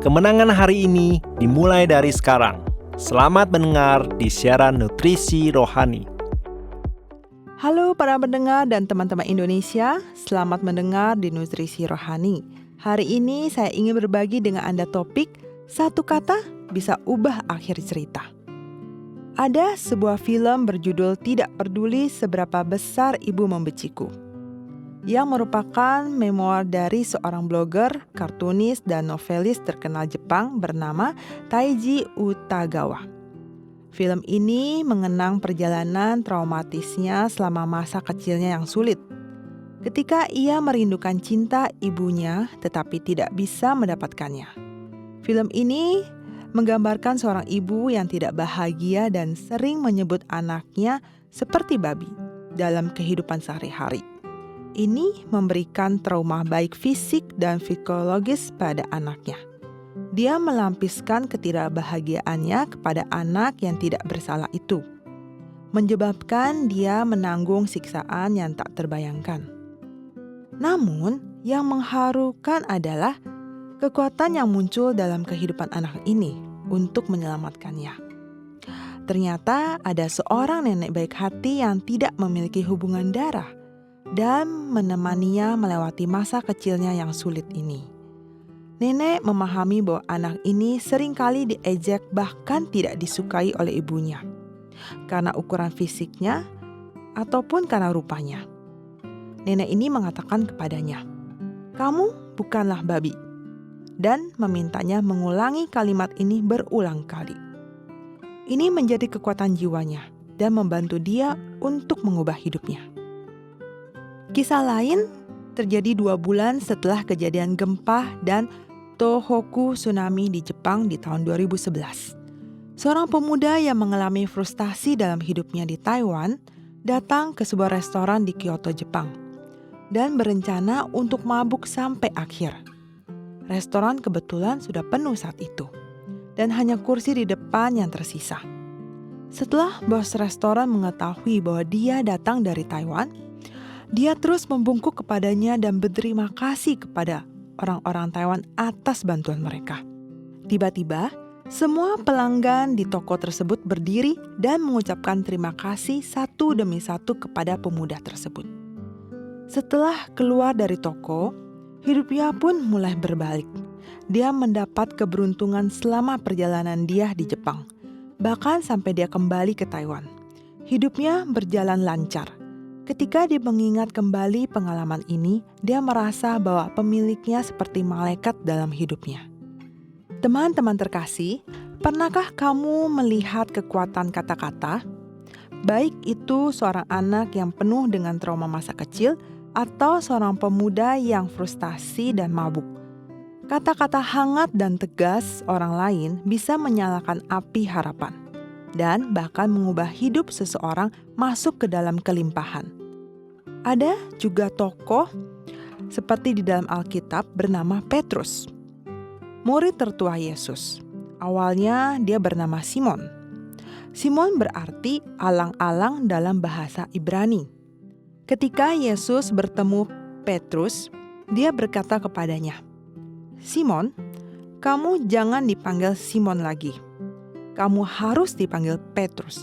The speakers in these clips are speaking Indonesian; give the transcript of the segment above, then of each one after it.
Kemenangan hari ini dimulai dari sekarang. Selamat mendengar di siaran Nutrisi Rohani. Halo para pendengar dan teman-teman Indonesia, selamat mendengar di Nutrisi Rohani. Hari ini saya ingin berbagi dengan Anda topik, satu kata bisa ubah akhir cerita. Ada sebuah film berjudul Tidak Peduli Seberapa Besar Ibu Membenciku, yang merupakan memoir dari seorang blogger, kartunis, dan novelis terkenal Jepang bernama Taiji Utagawa. Film ini mengenang perjalanan traumatisnya selama masa kecilnya yang sulit. Ketika ia merindukan cinta ibunya tetapi tidak bisa mendapatkannya. Film ini menggambarkan seorang ibu yang tidak bahagia dan sering menyebut anaknya seperti babi dalam kehidupan sehari-hari. Ini memberikan trauma baik fisik dan psikologis pada anaknya. Dia melampiaskan ketidakbahagiaannya kepada anak yang tidak bersalah itu, menyebabkan dia menanggung siksaan yang tak terbayangkan. Namun, yang mengharukan adalah kekuatan yang muncul dalam kehidupan anak ini untuk menyelamatkannya. Ternyata ada seorang nenek baik hati yang tidak memiliki hubungan darah dan menemaninya melewati masa kecilnya yang sulit ini. Nenek memahami bahwa anak ini seringkali diejek bahkan tidak disukai oleh ibunya karena ukuran fisiknya ataupun karena rupanya. Nenek ini mengatakan kepadanya, "Kamu bukanlah babi," dan memintanya mengulangi kalimat ini berulang kali. Ini menjadi kekuatan jiwanya dan membantu dia untuk mengubah hidupnya. Kisah lain terjadi 2 bulan setelah kejadian gempa dan Tohoku tsunami di Jepang di tahun 2011. Seorang pemuda yang mengalami frustasi dalam hidupnya di Taiwan datang ke sebuah restoran di Kyoto, Jepang, dan berencana untuk mabuk sampai akhir. Restoran kebetulan sudah penuh saat itu, dan hanya kursi di depan yang tersisa. Setelah bos restoran mengetahui bahwa dia datang dari Taiwan, dia terus membungkuk kepadanya dan berterima kasih kepada orang-orang Taiwan atas bantuan mereka. Tiba-tiba, semua pelanggan di toko tersebut berdiri dan mengucapkan terima kasih satu demi satu kepada pemuda tersebut. Setelah keluar dari toko, hidupnya pun mulai berbalik. Dia mendapat keberuntungan selama perjalanan dia di Jepang, bahkan sampai dia kembali ke Taiwan. Hidupnya berjalan lancar. Ketika dia mengingat kembali pengalaman ini, dia merasa bahwa pemiliknya seperti malaikat dalam hidupnya. Teman-teman terkasih, pernahkah kamu melihat kekuatan kata-kata? Baik itu seorang anak yang penuh dengan trauma masa kecil atau seorang pemuda yang frustasi dan mabuk. Kata-kata hangat dan tegas orang lain bisa menyalakan api harapan dan bahkan mengubah hidup seseorang masuk ke dalam kelimpahan. Ada juga tokoh seperti di dalam Alkitab bernama Petrus, murid tertua Yesus. Awalnya dia bernama Simon. Simon berarti alang-alang dalam bahasa Ibrani. Ketika Yesus bertemu Petrus, dia berkata kepadanya, "Simon, kamu jangan dipanggil Simon lagi. Kamu harus dipanggil Petrus."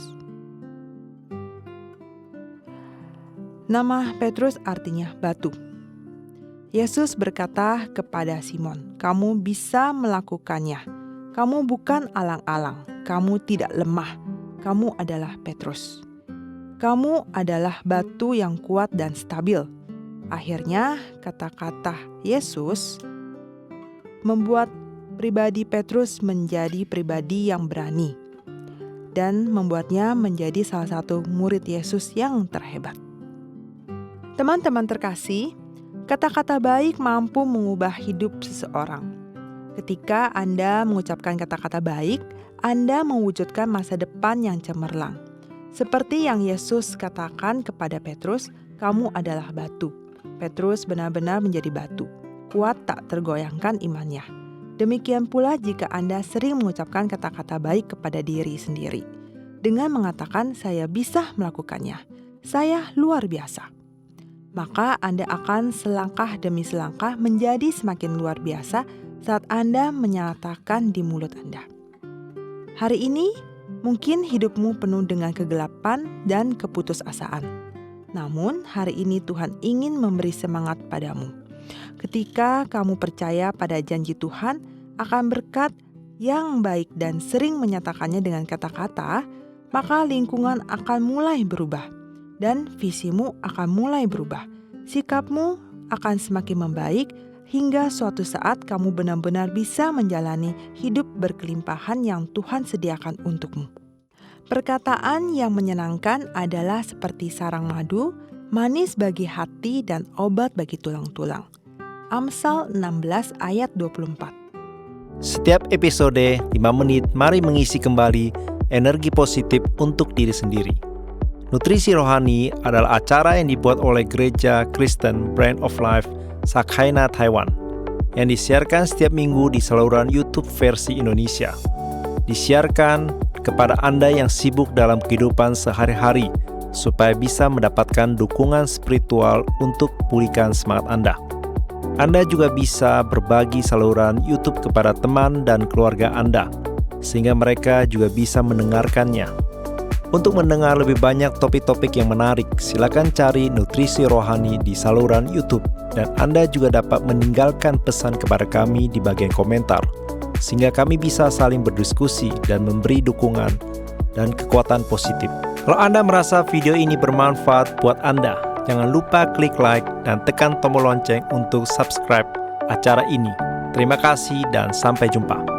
Nama Petrus artinya batu. Yesus berkata kepada Simon, "Kamu bisa melakukannya. Kamu bukan alang-alang. Kamu tidak lemah. Kamu adalah Petrus. Kamu adalah batu yang kuat dan stabil." Akhirnya, kata-kata Yesus membuat pribadi Petrus menjadi pribadi yang berani dan membuatnya menjadi salah satu murid Yesus yang terhebat. Teman-teman terkasih, kata-kata baik mampu mengubah hidup seseorang. Ketika Anda mengucapkan kata-kata baik, Anda mewujudkan masa depan yang cemerlang. Seperti yang Yesus katakan kepada Petrus, "Kamu adalah batu." Petrus benar-benar menjadi batu, kuat tak tergoyahkan imannya. Demikian pula jika Anda sering mengucapkan kata-kata baik kepada diri sendiri, dengan mengatakan, "Saya bisa melakukannya. Saya luar biasa." Maka Anda akan selangkah demi selangkah menjadi semakin luar biasa saat Anda menyatakan di mulut Anda. Hari ini, mungkin hidupmu penuh dengan kegelapan dan keputusasaan. Namun, hari ini Tuhan ingin memberi semangat padamu. Ketika kamu percaya pada janji Tuhan akan berkat yang baik dan sering menyatakannya dengan kata-kata, maka lingkungan akan mulai berubah dan visimu akan mulai berubah. Sikapmu akan semakin membaik hingga suatu saat kamu benar-benar bisa menjalani hidup berkelimpahan yang Tuhan sediakan untukmu. Perkataan yang menyenangkan adalah seperti sarang madu, manis bagi hati dan obat bagi tulang-tulang. Amsal 16 ayat 24. Setiap episode 5 menit, mari mengisi kembali energi positif untuk diri sendiri. Nutrisi Rohani adalah acara yang dibuat oleh Gereja Kristen Brand of Life Sakhaina Taiwan yang disiarkan setiap minggu di saluran YouTube versi Indonesia. Disiarkan kepada Anda yang sibuk dalam kehidupan sehari-hari supaya bisa mendapatkan dukungan spiritual untuk pulihkan semangat Anda. Anda juga bisa berbagi saluran YouTube kepada teman dan keluarga Anda, sehingga mereka juga bisa mendengarkannya. Untuk mendengar lebih banyak topik-topik yang menarik, silakan cari Nutrisi Rohani di saluran YouTube. Dan Anda juga dapat meninggalkan pesan kepada kami di bagian komentar, sehingga kami bisa saling berdiskusi dan memberi dukungan dan kekuatan positif. Kalau Anda merasa video ini bermanfaat buat Anda, jangan lupa klik like dan tekan tombol lonceng untuk subscribe acara ini. Terima kasih dan sampai jumpa.